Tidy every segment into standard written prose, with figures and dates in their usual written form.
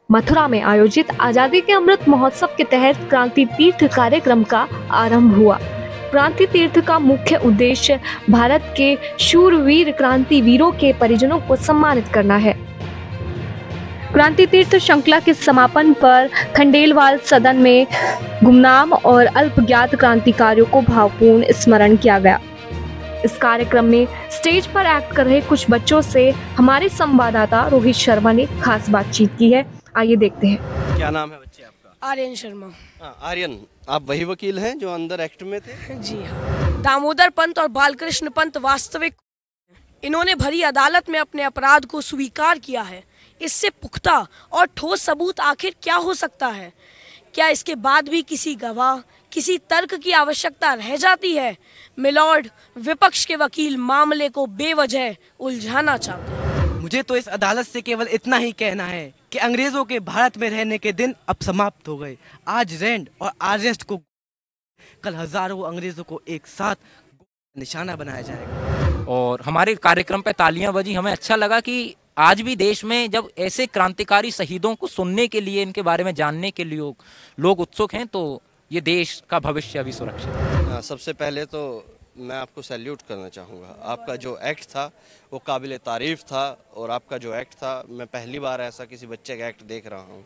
मथुरा में आयोजित आजादी के अमृत महोत्सव के तहत क्रांति तीर्थ कार्यक्रम का आरंभ हुआ। क्रांति तीर्थ का मुख्य उद्देश्य भारत के शूरवीर क्रांतिवीरों के परिजनों को सम्मानित करना है। क्रांति तीर्थ श्रृंखला के समापन पर खंडेलवाल सदन में गुमनाम और अल्पज्ञात क्रांतिकारियों को भावपूर्ण स्मरण किया गया। इस कार्यक्रम में स्टेज पर एक्ट कर रहे कुछ बच्चों से हमारे संवाददाता रोहित शर्मा ने खास बातचीत की है। आइए देखते हैं। क्या नाम है बच्चे आपका? आर्यन शर्मा। आर्यन, आप वही वकील हैं जो अंदर एक्ट में थे? जी हाँ। दामोदर पंत और बालकृष्ण पंत वास्तविक, इन्होंने भरी अदालत में अपने अपराध को स्वीकार किया है। इससे पुख्ता और ठोस सबूत आखिर क्या हो सकता है? क्या इसके बाद भी किसी गवाह, किसी तर्क की आवश्यकता रह जाती है? मिलॉर्ड, विपक्ष के वकील मामले को बेवजह उलझाना चाहते हैं। मुझे तो इस अदालत से केवल इतना ही कहना है कि अंग्रेजों के भारत में रहने के दिन अब समाप्त हो गए। आज रैंड और अरेस्ट को, कल हजारों अंग्रेजों को एक साथ निशाना बनाया जाएगा। और हमारे कार्यक्रम पे तालियां बजी। हमें अच्छा लगा कि आज भी देश में जब ऐसे क्रांतिकारी शहीदों को सुनने के लिए, इनके बारे में जानने के लिए लोग उत्सुक हैं, तो ये देश का भविष्य अभी सुरक्षित है। सबसे पहले तो मैं आपको सैल्यूट करना चाहूँगा। आपका जो एक्ट था वो काबिल तारीफ़ था, और आपका जो एक्ट था, मैं पहली बार ऐसा किसी बच्चे का एक्ट देख रहा हूँ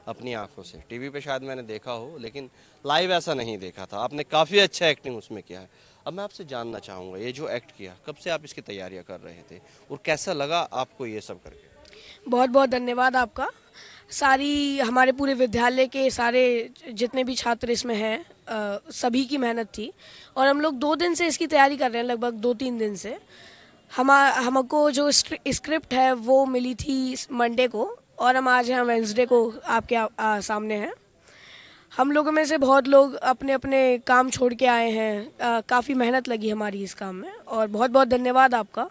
अपनी आंखों से। टीवी पे शायद मैंने देखा हो, लेकिन लाइव ऐसा नहीं देखा था। आपने काफ़ी अच्छा एक्टिंग उसमें किया है। अब मैं आपसे जानना चाहूँगा, ये जो एक्ट किया, कब से आप इसकी तैयारियाँ कर रहे थे और कैसा लगा आपको ये सब करके? बहुत बहुत धन्यवाद आपका। सारी हमारे पूरे विद्यालय के सारे जितने भी छात्र इसमें हैं, सभी की मेहनत थी, और हम लोग 2 दिन से इसकी तैयारी कर रहे हैं, लगभग 2-3 दिन से। हमको जो स्क्रिप्ट है वो मिली थी मंडे को, और हम आज यहाँ वेंसडे को आपके सामने हैं। हम लोगों में से बहुत लोग अपने अपने काम छोड़ के आए हैं। काफ़ी मेहनत लगी हमारी इस काम में, और बहुत बहुत धन्यवाद आपका।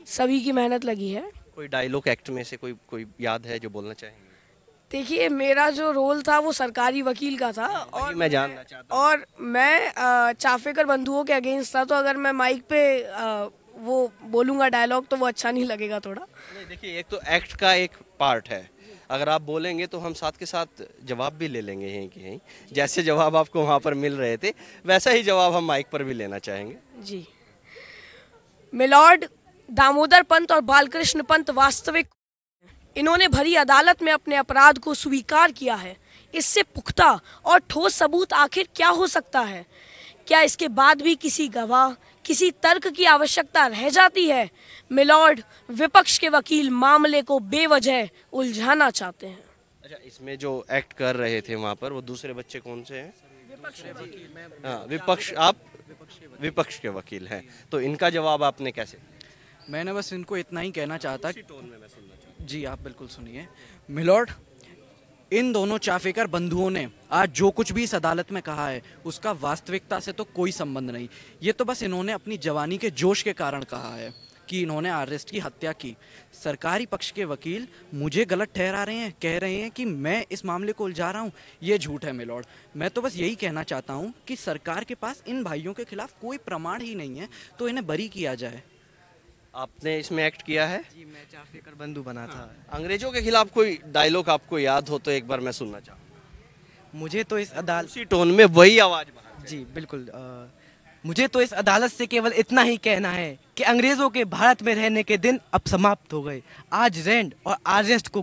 सभी की मेहनत लगी है। कोई डायलॉग एक्ट में से कोई याद है जो बोलना चाहेंगे? देखिए, मेरा जो रोल था वो सरकारी वकील का था, और मैं जानना चाहता हूं। और मैं चाफेकर बंधुओं के अगेंस्ट था, तो अगर मैं माइक पे वो बोलूँगा डायलॉग तो वो अच्छा नहीं लगेगा थोड़ा। नहीं, देखिए, एक तो एक्ट का एक पार्ट है। अगर आप बोलेंगे तो हम साथ के साथ जवाब भी ले लेंगे यहीं कि यहीं। जैसे जवाब आपको वहाँ पर मिल रहे थे, वैसा ही जवाब हम माइक पर भी लेना चाहेंगे। जी। मिलॉर्ड, दामोदर पंत और बालकृष्ण पंत वास्तविक, इन्होंने भरी अदालत में अपने अपराध को स्वीकार किया है। इससे पुख्ता और ठोस सबूत आखिर क्या हो सकता है? क्या इसके बाद भी किसी गवाह, किसी तर्क की आवश्यकता रह जाती है? मिलॉर्ड, विपक्ष के वकील मामले को बेवजह उलझाना चाहते हैं। अच्छा, इसमें जो एक्ट कर रहे थे वहाँ पर, वो दूसरे बच्चे कौन से हैं? विपक्ष। आप विपक्ष के वकील हैं, तो इनका जवाब आपने कैसे? मैंने बस इनको इतना ही कहना चाहता। टोन में मैं सुनना चाहता। जी, आप बिल्कुल सुनिए। मिलॉर्ड, इन दोनों चाफेकर बंधुओं ने आज जो कुछ भी इस अदालत में कहा है उसका वास्तविकता से तो कोई संबंध नहीं। ये तो बस इन्होंने अपनी जवानी के जोश के कारण कहा है कि इन्होंने अरेस्ट की हत्या की। सरकारी पक्ष के वकील मुझे गलत ठहरा रहे हैं, कह रहे हैं कि मैं इस मामले को उलझा रहा हूँ। ये झूठ है मिलॉर्ड। मैं तो बस यही कहना चाहता हूँ कि सरकार के पास इन भाइयों के खिलाफ कोई प्रमाण ही नहीं है, तो इन्हें बरी किया जाए। आपने इसमें एक्ट किया है? जी, मैं चाफेकर बंधु बना था। अंग्रेजों के खिलाफ कोई डायलॉग आपको याद हो तो एक बार मैं सुनना चाहूँगा। मुझे तो इस अदालत, उसी टोन में वही आवाज बाहर से। जी बिल्कुल, मुझे तो इस अदालत से केवल इतना ही कहना है कि अंग्रेजों के भारत में रहने के दिन अब समाप्त हो गए। आज रैंड और अरेस्ट को,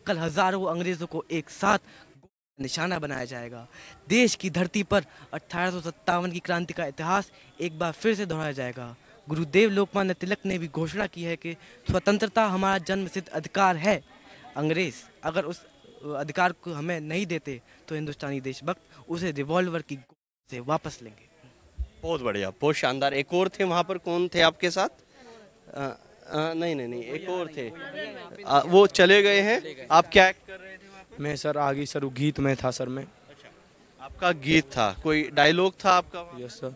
कल हजारों अंग्रेजों को एक साथ निशाना बनाया जाएगा। देश की धरती पर 1857 की क्रांति का इतिहास एक बार फिर से दोहराया जाएगा। गुरुदेव लोकमान्य तिलक ने भी घोषणा की है कि स्वतंत्रता हमारा जन्मसिद्ध अधिकार है। अंग्रेज अगर उस अधिकार को हमें नहीं देते तो हिंदुस्तानी देशभक्त उसे रिवॉल्वर की गोली से वापस लेंगे। बहुत बढ़िया, बहुत शानदार। एक और थे वहाँ पर, कौन थे आपके साथ? नहीं, एक और थे। वो चले गए हैं। आप क्या एक्ट कर रहे थे वहाँ पर? मैं सर आगे सर गीत में था सर। मैं अच्छा, आपका गीत था, कोई डायलॉग था आपका? Yes sir.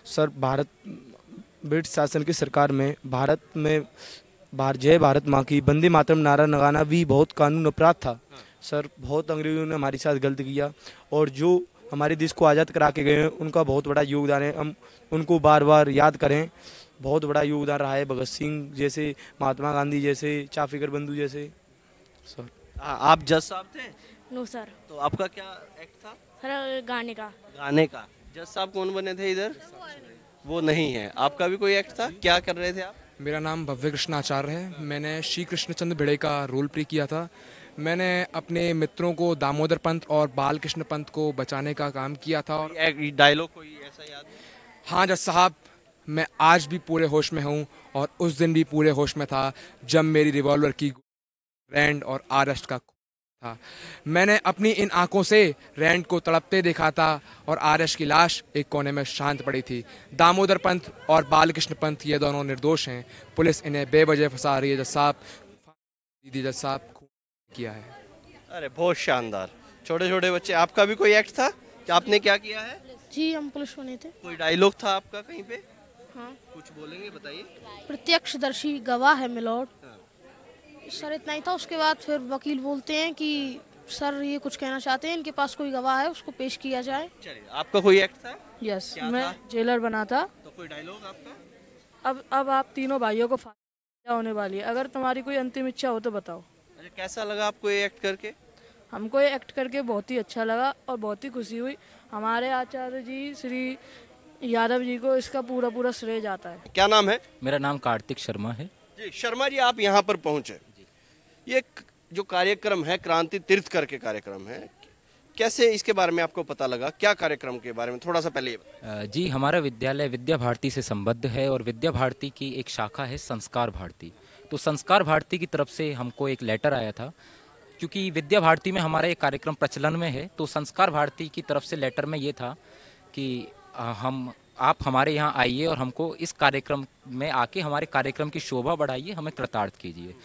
Sir, Bharat British शासन की सरकार में भारत में जय भारत माँ की वंदे मातरम नारा लगाना भी बहुत कानून अपराध था। सर, बहुत अंग्रेजों ने हमारे साथ गलत किया, और जो हमारे देश को आज़ाद करा के गए हैं उनका बहुत बड़ा योगदान है। हम उनको बार बार याद करें। बहुत बड़ा योगदान रहा है भगत सिंह जैसे, महात्मा गांधी जैसे, चाफेकर बंधु जैसे। सर आप जज साहब थे? No sir. तो आपका क्या एक्ट था? सर गाने का। गाने का। जज साहब कौन बने थे इधर? वो नहीं है। आपका भी कोई एक्ट था? क्या कर रहे थे आप? मेरा नाम भव्य कृष्ण आचार्य है। मैंने श्री कृष्णचंद्र भिड़े का रोल प्ले किया था। मैंने अपने मित्रों को दामोदर पंत और बाल कृष्ण पंत को बचाने का काम किया था। और डायलॉग कोई ऐसा याद है? हाँ जज साहब, मैं आज भी पूरे होश में हूँ और उस दिन भी पूरे होश में था जब मेरी रिवॉल्वर की रैंड और आरएस्ट का था। मैंने अपनी इन आंखों से रैंड को तड़पते देखा था और आरएस्ट की लाश एक कोने में शांत पड़ी थी। दामोदर पंत और बालकृष्ण पंत ये दोनों निर्दोष हैं। पुलिस इन्हें बेवजह फंसा रही है। जज साहब, दीदी जज साहब किया है। अरे बहुत शानदार। छोटे छोटे बच्चे, आपका भी कोई एक्ट था? कि आपने क्या किया है? जी हम पुलिस बने थे। कोई डायलॉग था आपका कहीं पे? हाँ। कुछ बोलेंगे, बताइए। प्रत्यक्षदर्शी गवाह है मिलॉर्ड। सर इतना ही था। उसके बाद फिर वकील बोलते हैं कि सर ये कुछ कहना चाहते हैं, इनके पास कोई गवाह है, उसको पेश किया जाए। चलिए, आपका कोई एक्ट था? यस, क्या मैं था? जेलर बना था। तो कोई डायलॉग आपका? अब आप तीनों भाइयों को फांसी होने वाली है, अगर तुम्हारी कोई अंतिम इच्छा हो तो बताओ। अच्छा, कैसा लगा आपको ये एक्ट करके? हमको ये एक्ट करके बहुत ही अच्छा लगा और बहुत ही खुशी हुई। हमारे आचार्य जी श्री यादव जी को इसका पूरा पूरा श्रेय जाता है। क्या नाम है? मेरा नाम कार्तिक शर्मा है। जी शर्मा जी, आप यहाँ पर पहुँचे। ये जो कार्यक्रम है क्रांति तीर्थ करके कार्यक्रम है, कैसे इसके बारे में आपको पता लगा? क्या कार्यक्रम के बारे में थोड़ा सा पहले ये बताइए। जी, हमारा विद्यालय विद्या भारती से संबद्ध है और विद्या भारती की एक शाखा है संस्कार भारती। तो संस्कार भारती की तरफ से हमको एक लेटर आया था, क्योंकि विद्या भारती में हमारा एक कार्यक्रम प्रचलन में है। तो संस्कार भारती की तरफ से लेटर में ये था कि आप हमारे यहाँ आइए और हमको इस कार्यक्रम में आके हमारे कार्यक्रम की शोभा बढ़ाइए, हमें कृतार्थ कीजिए।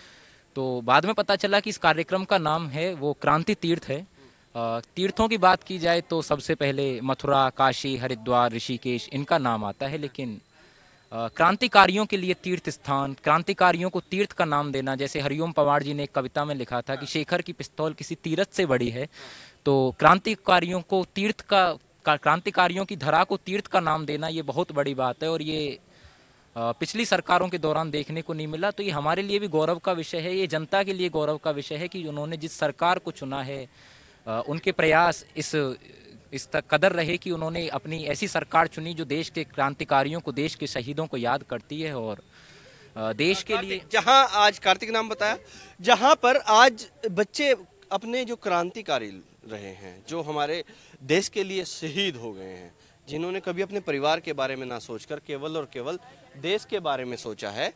तो बाद में पता चला कि इस कार्यक्रम का नाम है वो क्रांति तीर्थ है। तीर्थों की बात की जाए तो सबसे पहले मथुरा, काशी, हरिद्वार, ऋषिकेश इनका नाम आता है, लेकिन क्रांतिकारियों के लिए तीर्थ स्थान, क्रांतिकारियों को तीर्थ का नाम देना, जैसे हरिओम पवार जी ने एक कविता में लिखा था कि शेखर की पिस्तौल किसी तीर्थ से बड़ी है। तो क्रांतिकारियों को तीर्थ का क्रांतिकारियों की धरा को तीर्थ का नाम देना ये बहुत बड़ी बात है और ये पिछली सरकारों के दौरान देखने को नहीं मिला। तो ये हमारे लिए भी गौरव का विषय है, ये जनता के लिए गौरव का विषय है कि उन्होंने जिस सरकार को चुना है उनके प्रयास इस तक कदर रहे कि उन्होंने अपनी ऐसी सरकार चुनी जो देश के क्रांतिकारियों को, देश के शहीदों को याद करती है और देश के लिए। जहां आज कार्तिक नाम बताया, जहां पर आज बच्चे अपने जो क्रांतिकारी रहे हैं, जो हमारे देश के लिए शहीद हो गए हैं, जिन्होंने कभी अपने परिवार के बारे में ना सोचकर केवल और केवल देश के बारे में सोचा है,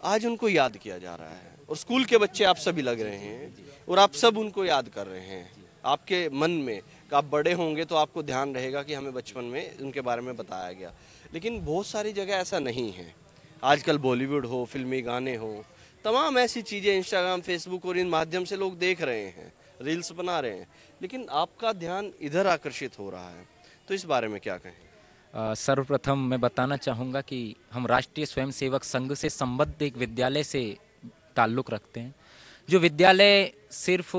आज उनको याद किया जा रहा है। और स्कूल के बच्चे आप सभी लग रहे हैं और आप सब उनको याद कर रहे हैं। आपके मन में आप बड़े होंगे तो आपको ध्यान रहेगा कि हमें बचपन में उनके बारे में बताया गया, लेकिन बहुत सारी जगह ऐसा नहीं है। आजकल बॉलीवुड हो, फिल्मी गाने हो, तमाम ऐसी चीज़ें इंस्टाग्राम, फेसबुक और इन माध्यम से लोग देख रहे हैं, रील्स बना रहे हैं, लेकिन आपका ध्यान इधर आकर्षित हो रहा है। तो इस बारे में क्या कहें? सर्वप्रथम मैं बताना चाहूँगा कि हम राष्ट्रीय स्वयंसेवक संघ से संबद्ध एक विद्यालय से ताल्लुक़ रखते हैं। जो विद्यालय सिर्फ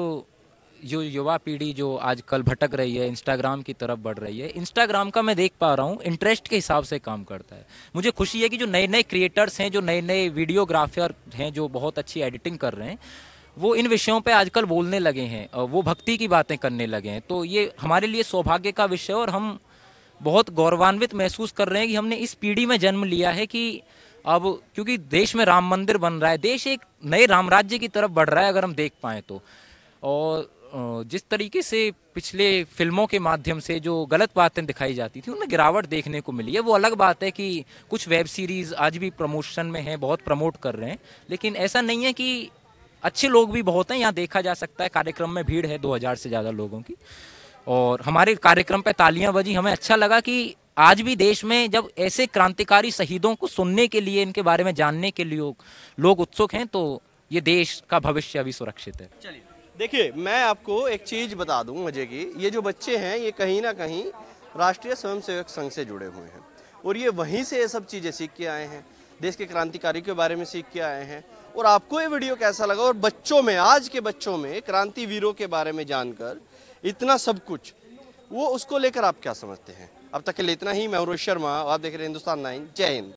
जो युवा पीढ़ी जो आजकल भटक रही है, इंस्टाग्राम की तरफ बढ़ रही है, इंस्टाग्राम का मैं देख पा रहा हूँ इंटरेस्ट के हिसाब से काम करता है। मुझे खुशी है कि जो नए नए क्रिएटर्स हैं, जो नए नए वीडियोग्राफर हैं, जो बहुत अच्छी एडिटिंग कर रहे हैं, वो इन विषयों पे आजकल बोलने लगे हैं और वो भक्ति की बातें करने लगे हैं। तो ये हमारे लिए सौभाग्य का विषय है और हम बहुत गौरवान्वित महसूस कर रहे हैं कि हमने इस पीढ़ी में जन्म लिया है कि अब क्योंकि देश में राम मंदिर बन रहा है, देश एक नए राम राज्य की तरफ बढ़ रहा है अगर हम देख पाएँ तो। और जिस तरीके से पिछले फिल्मों के माध्यम से जो गलत बातें दिखाई जाती थी उनमें गिरावट देखने को मिली है। वो अलग बात है कि कुछ वेब सीरीज़ आज भी प्रमोशन में हैं, बहुत प्रमोट कर रहे हैं, लेकिन ऐसा नहीं है कि अच्छे लोग भी बहुत हैं। यहाँ देखा जा सकता है कार्यक्रम में भीड़ है 2000 से ज़्यादा लोगों की और हमारे कार्यक्रम पे तालियां बजी। हमें अच्छा लगा कि आज भी देश में जब ऐसे क्रांतिकारी शहीदों को सुनने के लिए, इनके बारे में जानने के लिए लोग उत्सुक हैं, तो ये देश का भविष्य अभी सुरक्षित है। चलिए देखिए, मैं आपको एक चीज़ बता दूं मजे की। ये जो बच्चे हैं ये कहीं ना कहीं राष्ट्रीय स्वयंसेवक संघ से जुड़े हुए हैं और ये वहीं से ये सब चीज़ें सीख के आए हैं, देश के क्रांतिकारी के बारे में सीख के आए हैं। और आपको ये वीडियो कैसा लगा और बच्चों में, आज के बच्चों में क्रांतिवीरों के बारे में जानकर इतना सब कुछ, वो उसको लेकर आप क्या समझते हैं? अब तक के लिए इतना ही। मैं रोहित शर्मा, आप देख रहे हैं हिंदुस्तान 9। जय हिंद।